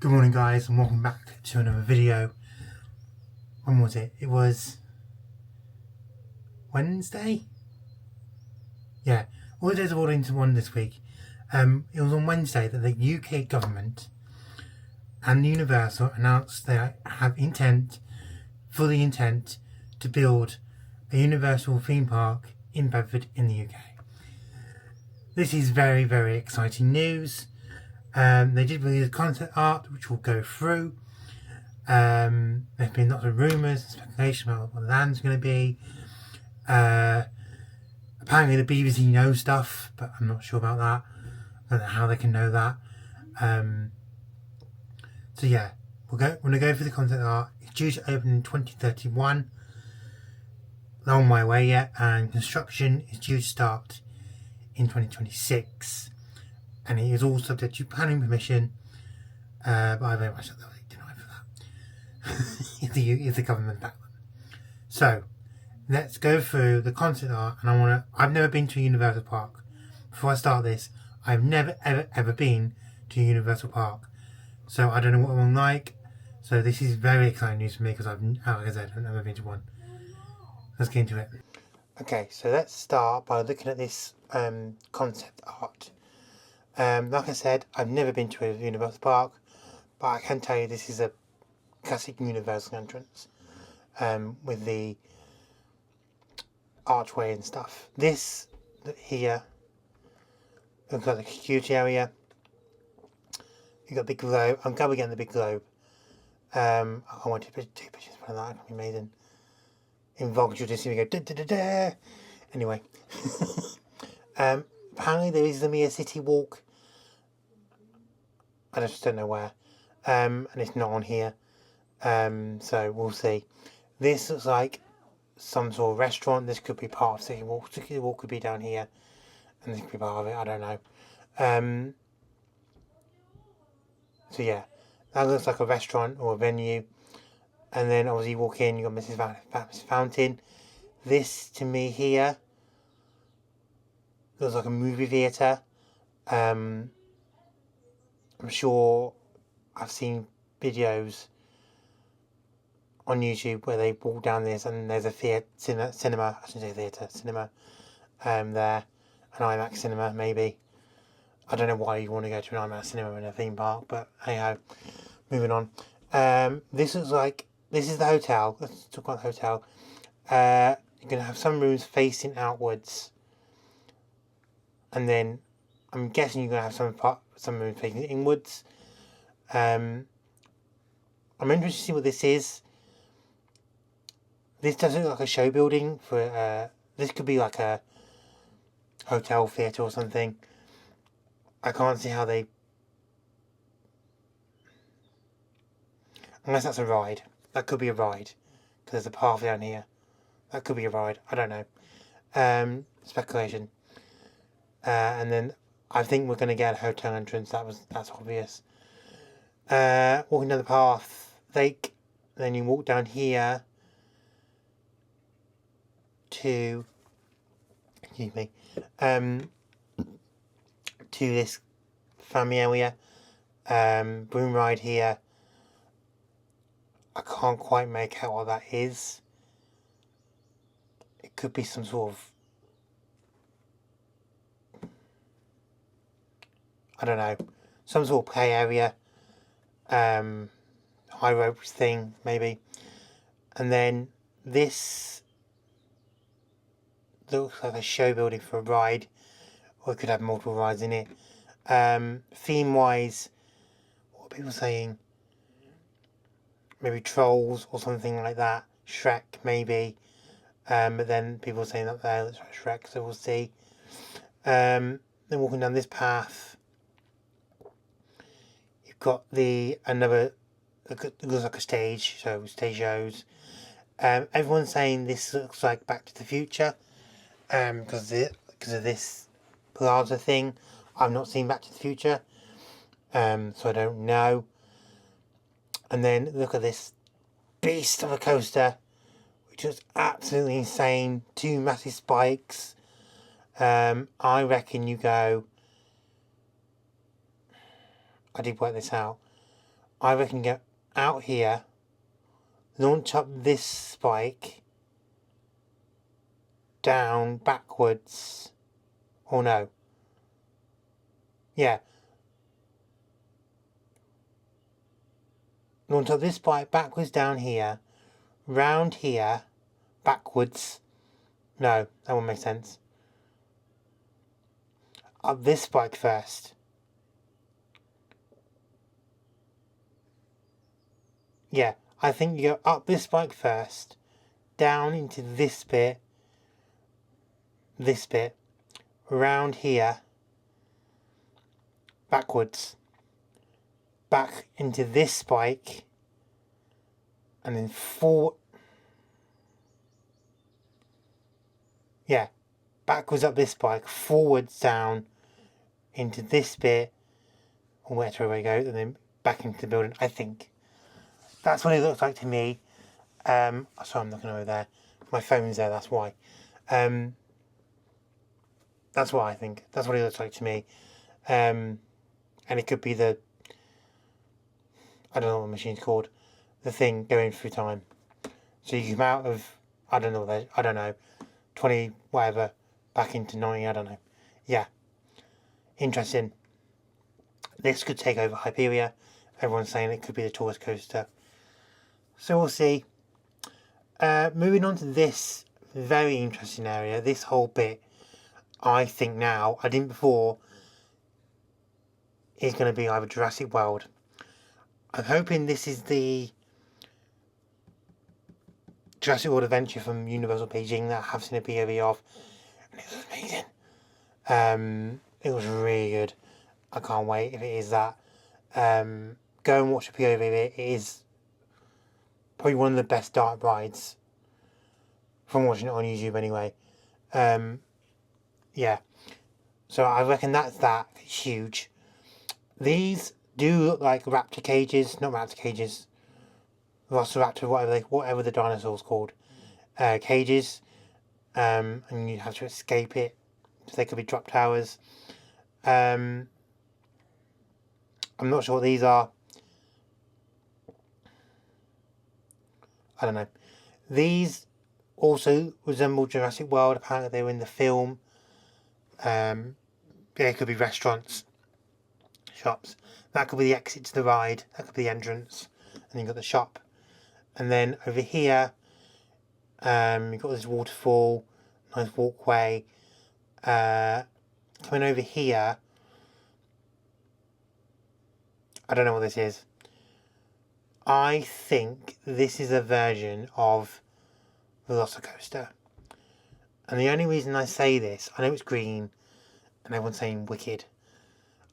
Good morning guys and welcome back to another video. When was it? It was Wednesday? Yeah, all the days are all into one this week. It was on Wednesday that the UK government and Universal announced they have fully intent to build a Universal theme park in Bedford in the UK. This is very, very exciting news. They did release concept art which we'll go through. There's been lots of rumours and speculation about what the land's going to be. Apparently the BBC knows stuff, but I'm not sure about that. I don't know how they can know that. So yeah, we're going to go for the concept art. It's due to open in 2031. Long way away yet, and construction is due to start in 2026. And it is all subject to planning permission, but I very much don't deny for that. if the government back them. So let's go through the concept art, and I've never been to a Universal Park. Before I start this, I've never ever been to a Universal Park, so I don't know what I'm like. So this is very exciting news for me because like I said, I've never been to one. Let's get into it. Okay, so let's start by looking at this concept art. Like I said, I've never been to a Universal Park, but I can tell you this is a classic Universal entrance with the archway and stuff. This here looks like the security area. You've got the big globe. I'm glad we're getting the big globe. I want to take two pictures of that. That'd be amazing. In vlogs, you'll just see me go da da da da. Anyway, apparently there is going to be a city walk. I just don't know where, and it's not on here, so we'll see. This looks like some sort of restaurant. This could be part of City Walk. City Walk could be down here, and this could be part of it. I don't know. So yeah, that looks like a restaurant or a venue. And then obviously you walk in, you've got Mrs. Fountain. This to me here looks like a movie theatre. I'm sure I've seen videos on YouTube where they walk down this and there's a cinema, I shouldn't say theatre, cinema there, an IMAX cinema maybe. I don't know why you want to go to an IMAX cinema in a theme park, but hey ho, moving on. This looks like, this is the hotel. Let's talk about the hotel. You're going to have some rooms facing outwards, and then I'm guessing you're going to have some rooms facing inwards. I'm interested to see what this is. This does look like a show building for. This could be like a hotel theatre or something. I can't see how they. Unless that's a ride. That could be a ride. Because there's a path down here. That could be a ride. I don't know. Speculation. And then I think we're going to get a hotel entrance. That's obvious. Walking down the path. Then you walk down here to. Excuse me. To this family area. Broom ride here. I can't quite make out what that is. It could be some sort of, I don't know, some sort of play area, high ropes thing maybe. And then this looks like a show building for a ride, or it could have multiple rides in it. Theme wise, what are people saying? Maybe Trolls or something like that. Shrek maybe. But then people are saying that there looks like Shrek, so we'll see. Then walking down this path, you've got another. It looks like a stage, so stage shows. Everyone's saying this looks like Back to the Future, because of this plaza thing. I've not seen Back to the Future, so I don't know. And then look at this beast of a coaster, which is absolutely insane. 2 massive spikes. I reckon you go. I did work this out. I reckon go out here, launch up this spike, down, backwards, or no. Yeah. Launch up this spike, backwards down here, round here, backwards. No, that won't make sense. Up this spike first. Yeah, I think you go up this spike first, down into this bit, around here, backwards, back into this spike, and then forward. Yeah, backwards up this spike, forwards down into this bit, or wherever we go, and then back into the building. I think that's what it looks like to me. Sorry, I'm looking over there. My phone's there. That's why. That's what I think. That's what it looks like to me. And it could be the, I don't know what the machine's called, the thing going through time. So you come out of, I don't know, 20 whatever, back into 90, I don't know. Yeah. Interesting. This could take over Hyperia. Everyone's saying it could be the tallest coaster. So we'll see. Moving on to this very interesting area, this whole bit, I think now, I didn't before, is going to be either Jurassic World. I'm hoping this is the Jurassic World Adventure from Universal Beijing that I have seen a POV of, and it was amazing. It was really good. I can't wait if it is that. Go and watch a POV of it. It is probably one of the best dark rides from watching it on YouTube anyway. Yeah. So I reckon that's that. It's huge. These do look like raptor cages. Not raptor cages. Velociraptor, whatever the dinosaur's called. Cages. And you have to escape it. So they could be drop towers. I'm not sure what these are. I don't know. These also resemble Jurassic World. Apparently they were in the film. They could be restaurants, shops. That could be the exit to the ride. That could be the entrance. And then you've got the shop. And then over here, you've got this waterfall, nice walkway. Coming over here, I don't know what this is. I think this is a version of Velocicoaster. And the only reason I say this, I know it's green, and everyone's saying Wicked.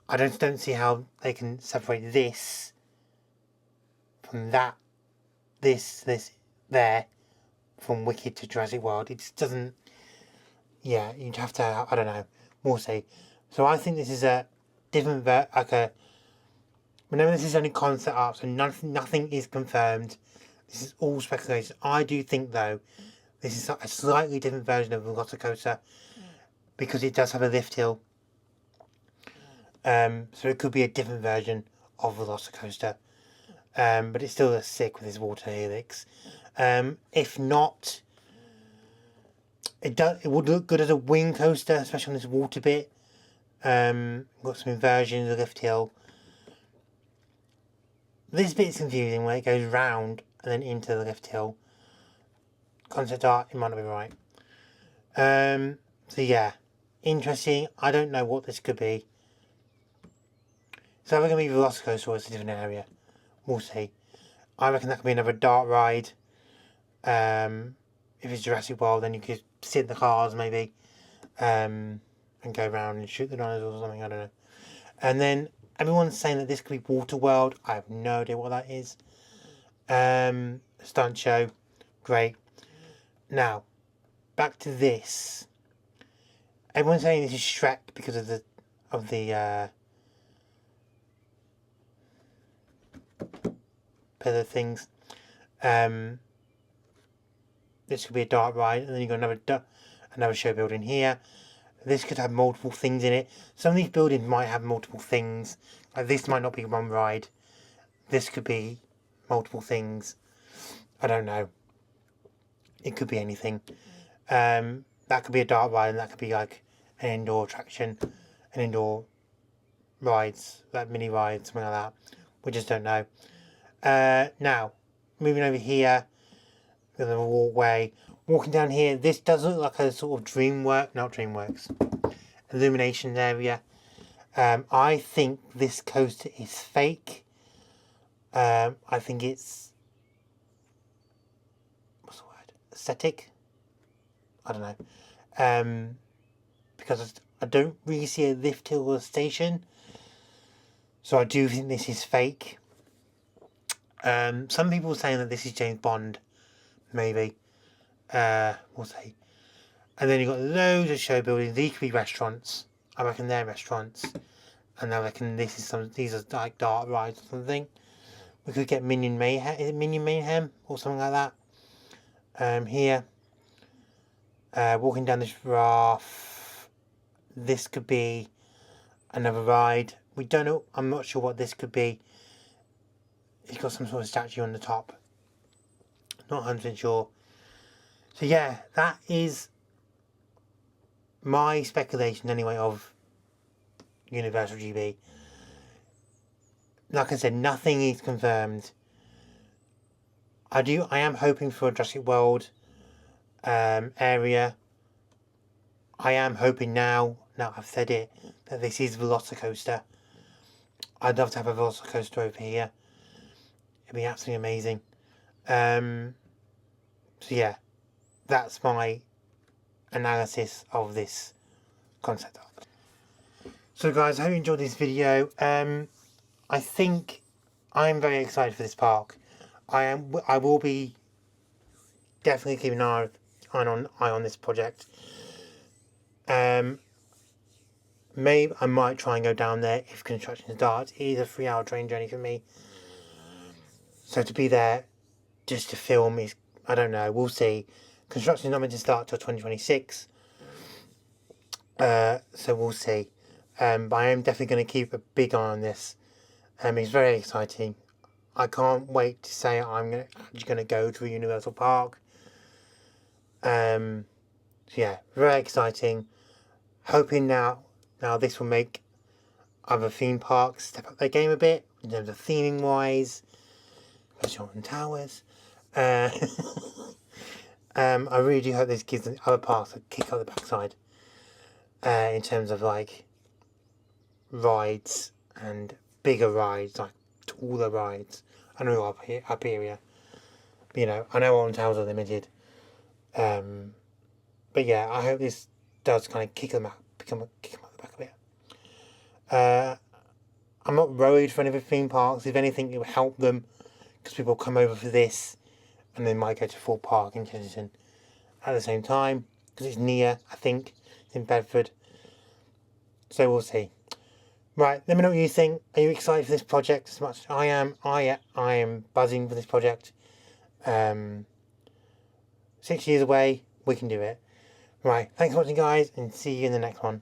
I just don't see how they can separate this from that, this there, from Wicked to Jurassic World. It just doesn't, yeah, you'd have to, I don't know, we'll see. So I think this is a different, remember this is only concept art, so nothing is confirmed. This is all speculation. I do think, though, this is a slightly different version of Velocicoaster because it does have a lift hill. So it could be a different version of Velocicoaster. But it's still sick with his water helix. If not, it would look good as a wing coaster, especially on this water bit. Got some inversions, a lift hill. This bit's confusing where it goes round and then into the lift hill. Concept art, it might not be right. So yeah, interesting. I don't know what this could be. So we're going to be Velocicoaster or it's a different area. We'll see. I reckon that could be another dark ride. If it's Jurassic World, then you could sit in the cars maybe. And go around and shoot the dinosaurs or something, I don't know. And then everyone's saying that this could be Water World. I have no idea what that is. Stunt show. Great. Now, back to this. Everyone's saying this is Shrek because of the pillar things. This could be a dark ride, and then you've got another show building here. This could have multiple things in it. Some of these buildings might have multiple things. Like this might not be one ride. this could be multiple things. I don't know. It could be anything. That could be a dark ride, and that could be like an indoor attraction, an indoor rides, like mini rides, something like that. We just don't know. Now, moving over here, there's a walkway. Walking down here, this does look like a sort of illumination area. I think this coaster is fake. I think it's, what's the word? Aesthetic? I don't know. Because I don't really see a lift hill or a station. So I do think this is fake. Some people are saying that this is James Bond. Maybe. We'll see. And then you've got loads of show buildings. These could be restaurants. I reckon they're restaurants. And I reckon these are like dark rides or something. We could get Minion Mayhem. Is it Minion Mayhem? Or something like that. Here. Walking down this raft. This could be another ride. We don't know. I'm not sure what this could be. It's got some sort of statue on the top. Not 100% sure. So yeah, that is my speculation anyway of Universal GB. Like I said, nothing is confirmed. I am hoping for a Jurassic World area. I am hoping now I've said it, that this is Velocicoaster. I'd love to have a Velocicoaster over here. It'd be absolutely amazing. So yeah, that's my analysis of this concept art. So guys, I hope you enjoyed this video. I think I'm very excited for this park. I will be definitely keeping an eye on this project. Maybe I might try and go down there if construction starts. It is a 3-hour train journey for me. So to be there just to film is, I don't know, we'll see. Construction is not meant to start till 2026. So we'll see. But I am definitely going to keep a big eye on this. It's very exciting. I can't wait to say I'm actually going to go to a Universal Park. So yeah, very exciting. Hoping now this will make other theme parks step up their game a bit in terms of theming wise, especially on towers. I really do hope this gives the other parks a kick up the backside in terms of like rides and bigger rides, like taller rides. I know up here, you know, I know on towers are limited, but yeah, I hope this does kind of kick them up the back a bit. I'm not worried for any of the theme parks. If anything, it will help them because people come over for this and they might go to Fort Park in Kensington at the same time because it's near, I think, it's in Bedford. So we'll see. Right, let me know what you think. Are you excited for this project as much as I am? I am buzzing for this project. 6 years away, we can do it. Right, thanks for watching guys, and see you in the next one.